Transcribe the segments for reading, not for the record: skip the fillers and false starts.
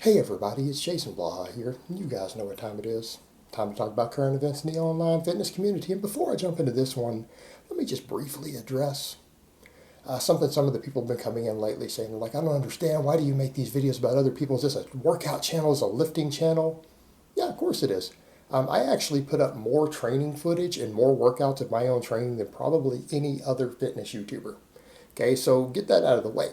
Hey everybody, it's Jason BIGGAHHH here. You guys know what time it is. Time to talk about current events in the online fitness community. And before I jump into this one, let me just briefly address something some of the people have been coming in lately saying, like, I don't understand, why do you make these videos about other people? Is this a workout channel? Is it a lifting channel? Yeah, of course it is. I actually put up more training footage and more workouts of my own training than probably any other fitness YouTuber. Okay, so get that out of the way.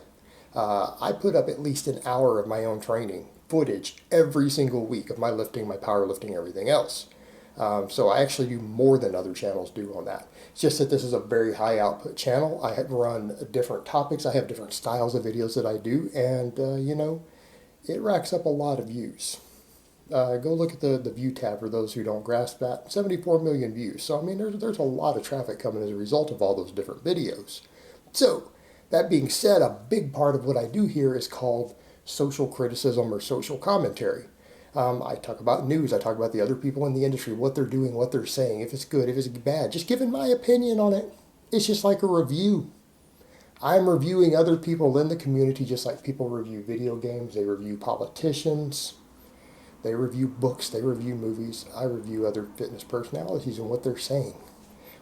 I put up at least an hour of my own training footage every single week of my lifting, my powerlifting, everything else. So I actually do more than other channels do on that. It's just that this is a very high output channel. I run different topics. I have different styles of videos that I do, and it racks up a lot of views. Go look at the view tab for those who don't grasp that. 74 million views. So I mean, there's a lot of traffic coming as a result of all those different videos. So that being said, a big part of what I do here is called social criticism or social commentary. I talk about news. I talk about the other people in the industry, what they're doing, what they're saying, if it's good, if it's bad, just giving my opinion on it. It's just like a review. I'm reviewing other people in the community just like people review video games. They review politicians. They review books. They review movies. I review other fitness personalities and what they're saying,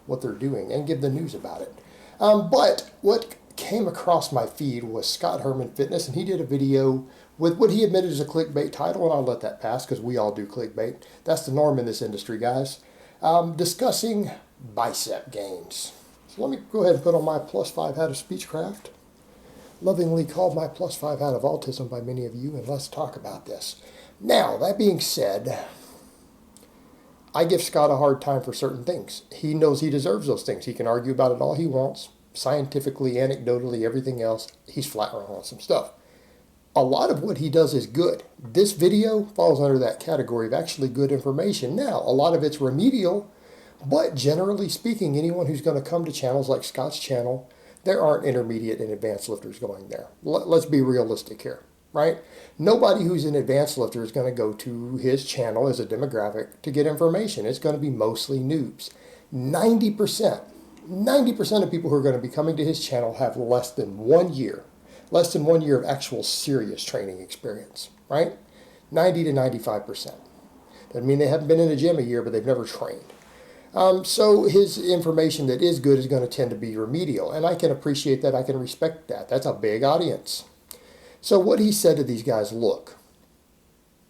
what they're doing, and give the news about it. But what came across my feed was ScottHermanFitness, and he did a video with what he admitted is a clickbait title, and I'll let that pass because we all do clickbait. That's the norm in this industry, guys. Discussing bicep gains. So let me go ahead and put on my +5 hat of speechcraft, lovingly called my +5 hat of autism by many of you, and let's talk about this. Now, that being said, I give Scott a hard time for certain things. He knows he deserves those things. He can argue about it all he wants. Scientifically, anecdotally, everything else, he's flat wrong on some stuff. A lot of what he does is good. This video falls under that category of actually good information. Now, a lot of it's remedial, but generally speaking, anyone who's going to come to channels like Scott's channel, there aren't intermediate and advanced lifters going there. Let's be realistic here, right? Nobody who's an advanced lifter is going to go to his channel as a demographic to get information. It's going to be mostly noobs. 90% of people who are going to be coming to his channel have less than 1 year of actual serious training experience, right? 90 to 95%. Doesn't mean they haven't been in a gym a year, but they've never trained. So his information that is good is going to tend to be remedial, and I can appreciate that. I can respect that. That's a big audience. So what he said to these guys, look,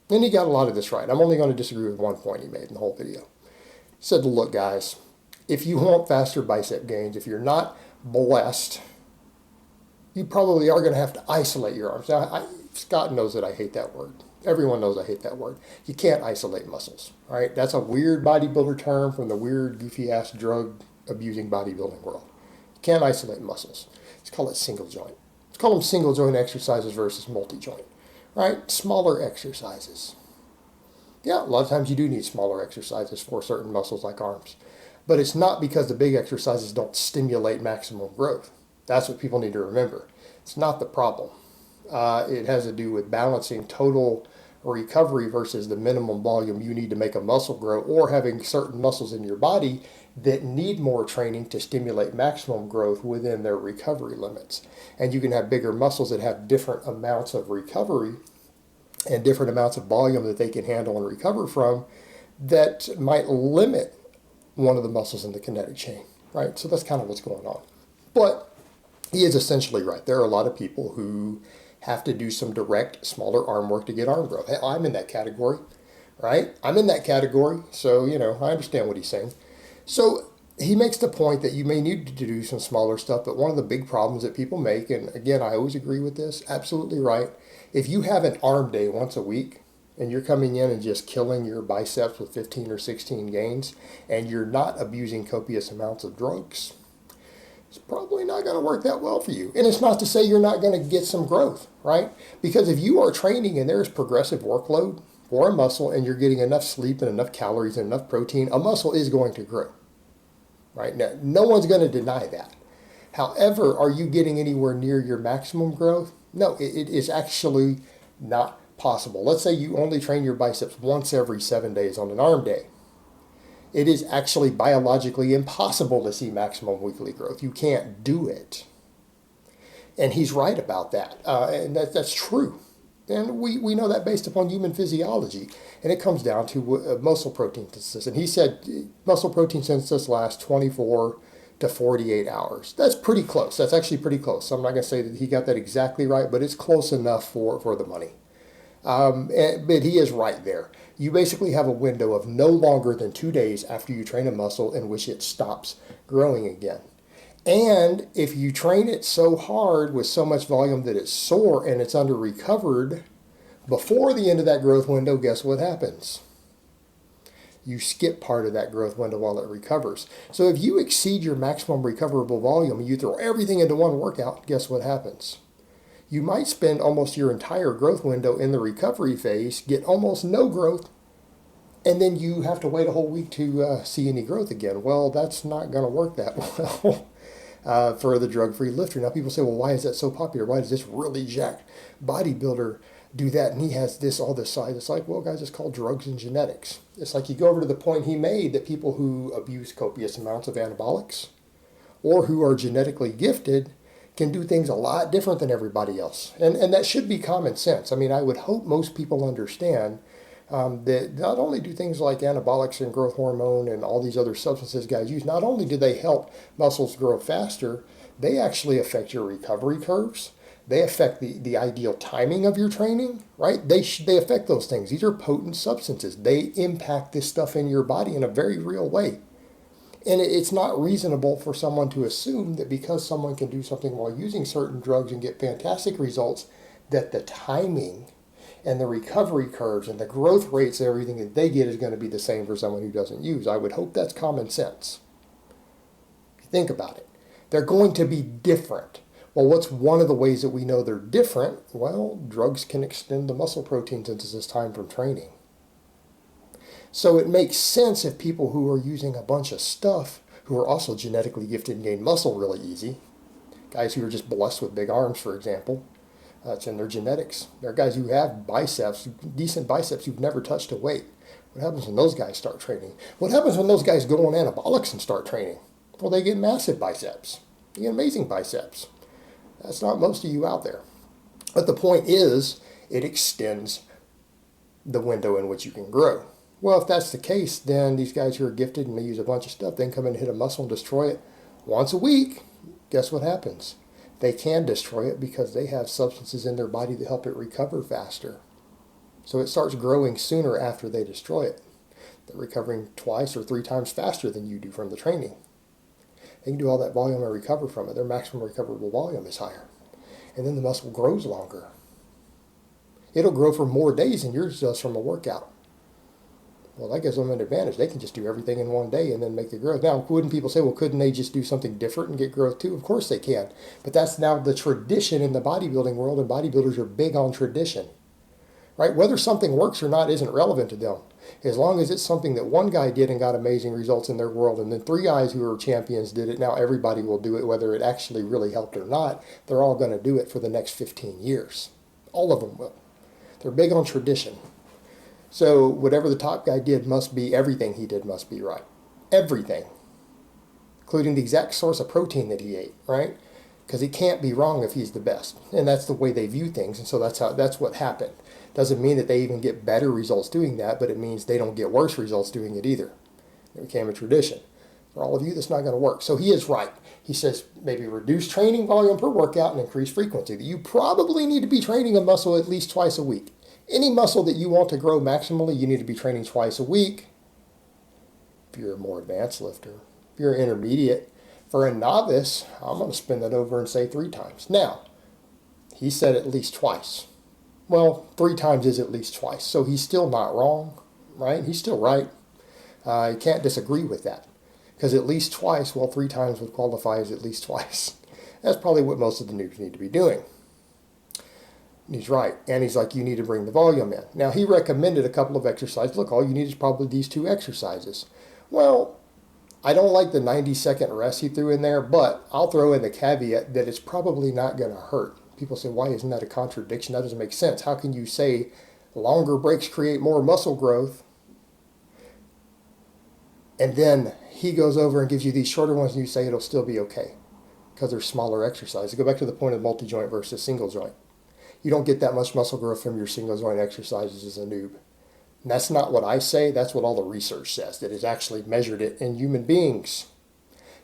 and he got a lot of this right. I'm only going to disagree with one point he made in the whole video. He said, look, guys, if you want faster bicep gains, if you're not blessed, you probably are going to have to isolate your arms. Now, Scott knows that I hate that word. Everyone knows I hate that word. You can't isolate muscles, right? That's a weird bodybuilder term from the weird, goofy-ass, drug-abusing bodybuilding world. You can't isolate muscles. Let's call it single joint. Let's call them single joint exercises versus multi-joint, right? Smaller exercises. Yeah, a lot of times you do need smaller exercises for certain muscles like arms. But it's not because the big exercises don't stimulate maximum growth. That's what people need to remember. It's not the problem. It has to do with balancing total recovery versus the minimum volume you need to make a muscle grow, or having certain muscles in your body that need more training to stimulate maximum growth within their recovery limits. And you can have bigger muscles that have different amounts of recovery and different amounts of volume that they can handle and recover from that might limit one of the muscles in the kinetic chain, right? So that's kind of what's going on. But he is essentially right. There are a lot of people who have to do some direct, smaller arm work to get arm growth. Hey, I'm in that category, right? I'm in that category, so, I understand what he's saying. So he makes the point that you may need to do some smaller stuff, but one of the big problems that people make, and again, I always agree with this, absolutely right. If you have an arm day once a week, and you're coming in and just killing your biceps with 15 or 16 gains, and you're not abusing copious amounts of drugs, it's probably not going to work that well for you. And it's not to say you're not going to get some growth, right? Because if you are training and there's progressive workload for a muscle and you're getting enough sleep and enough calories and enough protein, a muscle is going to grow, right? Now, no one's going to deny that. However, are you getting anywhere near your maximum growth? No, it is actually not possible. Let's say you only train your biceps once every 7 days on an arm day. It is actually biologically impossible to see maximum weekly growth. You can't do it. And he's right about that. And that's true. And we know that based upon human physiology. And it comes down to muscle protein synthesis. And he said muscle protein synthesis lasts 24 to 48 hours. That's pretty close. That's actually pretty close. So I'm not going to say that he got that exactly right, but it's close enough for the money. But he is right there. You basically have a window of no longer than 2 days after you train a muscle in which it stops growing again. And if you train it so hard with so much volume that it's sore and it's under recovered before the end of that growth window, guess what happens? You skip part of that growth window while it recovers. So if you exceed your maximum recoverable volume and you throw everything into one workout, guess what happens? You might spend almost your entire growth window in the recovery phase, get almost no growth, and then you have to wait a whole week to see any growth again. Well, that's not going to work that well. For the drug-free lifter. Now people say, well, why is that so popular? Why does this really jacked bodybuilder do that? And he has all this side. It's like, well, guys, it's called drugs and genetics. It's like you go over to the point he made that people who abuse copious amounts of anabolics or who are genetically gifted can do things a lot different than everybody else. And that should be common sense. I mean, I would hope most people understand that not only do things like anabolics and growth hormone and all these other substances guys use, not only do they help muscles grow faster, they actually affect your recovery curves. They affect the ideal timing of your training, right? They affect those things. These are potent substances. They impact this stuff in your body in a very real way. And it's not reasonable for someone to assume that because someone can do something while using certain drugs and get fantastic results, that the timing and the recovery curves and the growth rates and everything that they get is going to be the same for someone who doesn't use. I would hope that's common sense. Think about it. They're going to be different. Well, what's one of the ways that we know they're different? Well, drugs can extend the muscle protein synthesis time from training. So it makes sense if people who are using a bunch of stuff, who are also genetically gifted and gain muscle really easy, guys who are just blessed with big arms, for example, it's in their genetics. There are guys who have biceps, decent biceps, who've never touched a weight. What happens when those guys start training? What happens when those guys go on anabolics and start training? Well, they get massive biceps. They get amazing biceps. That's not most of you out there. But the point is, it extends the window in which you can grow. Well, if that's the case, then these guys who are gifted and they use a bunch of stuff, they can come in and hit a muscle and destroy it once a week. Guess what happens? They can destroy it because they have substances in their body that help it recover faster. So it starts growing sooner after they destroy it. They're recovering 2 or 3 times faster than you do from the training. They can do all that volume and recover from it. Their maximum recoverable volume is higher. And then the muscle grows longer. It'll grow for more days than yours does from a workout. Well, that gives them an advantage. They can just do everything in one day and then make the growth. Now, wouldn't people say, well, couldn't they just do something different and get growth too? Of course they can. But that's now the tradition in the bodybuilding world, and bodybuilders are big on tradition. Right? Whether something works or not isn't relevant to them. As long as it's something that one guy did and got amazing results in their world, and then 3 guys who are champions did it, now everybody will do it, whether it actually really helped or not. They're all going to do it for the next 15 years. All of them will. They're big on tradition. So whatever the top guy did must be, everything he did must be right. Everything. Including the exact source of protein that he ate, right? Because he can't be wrong if he's the best. And that's the way they view things. And so that's what happened. Doesn't mean that they even get better results doing that, but it means they don't get worse results doing it either. It became a tradition. For all of you, that's not going to work. So he is right. He says maybe reduce training volume per workout and increase frequency. You probably need to be training a muscle at least twice a week. Any muscle that you want to grow maximally, you need to be training twice a week. If you're a more advanced lifter, if you're intermediate, for a novice, I'm going to spin that over and say 3 times. Now, he said at least twice. Well, 3 times is at least twice, so he's still not wrong, right? He's still right. You can't disagree with that, because at least twice, well, 3 times would qualify as at least twice. That's probably what most of the noobs need to be doing. And he's right. And he's like, you need to bring the volume in. Now, he recommended a couple of exercises. Look, all you need is probably these 2 exercises. Well, I don't like the 90-second rest he threw in there, but I'll throw in the caveat that it's probably not going to hurt. People say, why isn't that a contradiction? That doesn't make sense. How can you say longer breaks create more muscle growth, and then he goes over and gives you these shorter ones and you say it'll still be okay because they're smaller exercises? Go back to the point of multi-joint versus single joint. You don't get that much muscle growth from your single joint exercises as a noob. And that's not what I say, that's what all the research says that has actually measured it in human beings.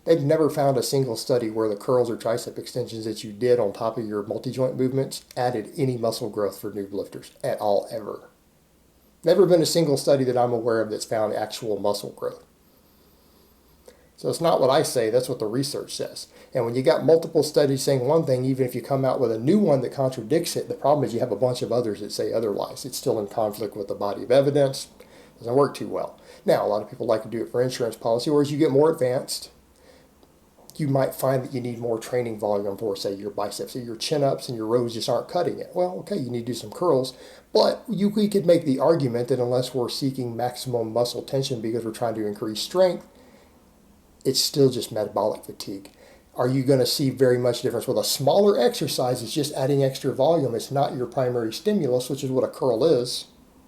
They've never found a single study where the curls or tricep extensions that you did on top of your multi-joint movements added any muscle growth for noob lifters at all, ever. Never been a single study that I'm aware of that's found actual muscle growth. So it's not what I say, that's what the research says. And when you got multiple studies saying one thing, even if you come out with a new one that contradicts it, the problem is you have a bunch of others that say otherwise. It's still in conflict with the body of evidence. It doesn't work too well. Now, a lot of people like to do it for insurance policy, or as you get more advanced, you might find that you need more training volume for, say, your biceps. So your chin-ups and your rows just aren't cutting it. Well, okay, you need to do some curls, but we could make the argument that unless we're seeking maximum muscle tension because we're trying to increase strength, it's still just metabolic fatigue. Are you going to see very much difference with a smaller exercise? It's just adding extra volume. It's not your primary stimulus, which is what a curl is.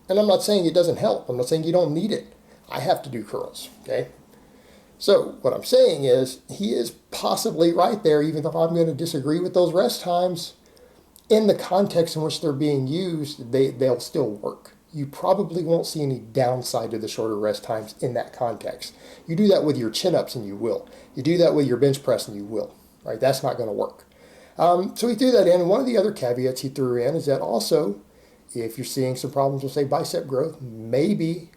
And I'm not saying it doesn't help. I'm not saying you don't need it. I have to do curls, okay? So what I'm saying is he is possibly right there, even though I'm going to disagree with those rest times. In the context in which they're being used, they'll still work. You probably won't see any downside to the shorter rest times in that context. You do that with your chin-ups and you will. You do that with your bench press and you will. Right? That's not going to work. So he threw that in. And one of the other caveats he threw in is that also, if you're seeing some problems with, say, bicep growth, maybe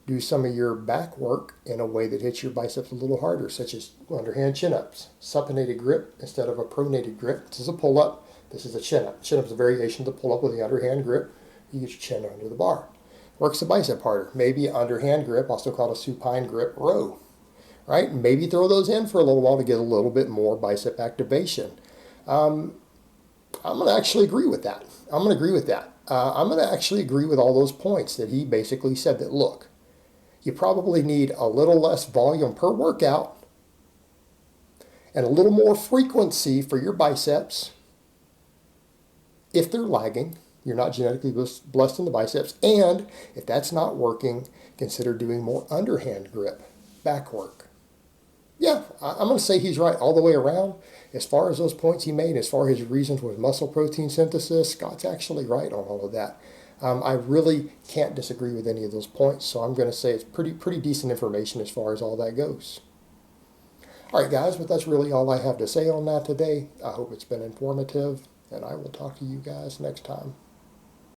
do some of your back work in a way that hits your biceps a little harder, such as underhand chin-ups. Supinated grip instead of a pronated grip. This is a pull-up. This is a chin-up. Chin-up is a variation to pull-up with the underhand grip. You get your chin under the bar. Works the bicep harder. Maybe underhand grip, also called a supine grip row. Right? Maybe throw those in for a little while to get a little bit more bicep activation. I'm going to actually agree with that. I'm going to actually agree with all those points that he basically said that, look, you probably need a little less volume per workout and a little more frequency for your biceps if they're lagging. You're not genetically blessed in the biceps. And if that's not working, consider doing more underhand grip, back work. Yeah, I'm going to say he's right all the way around. As far as those points he made, as far as his reasons with muscle protein synthesis, Scott's actually right on all of that. I really can't disagree with any of those points, so I'm going to say it's pretty decent information as far as all that goes. All right, guys, but that's really all I have to say on that today. I hope it's been informative, and I will talk to you guys next time.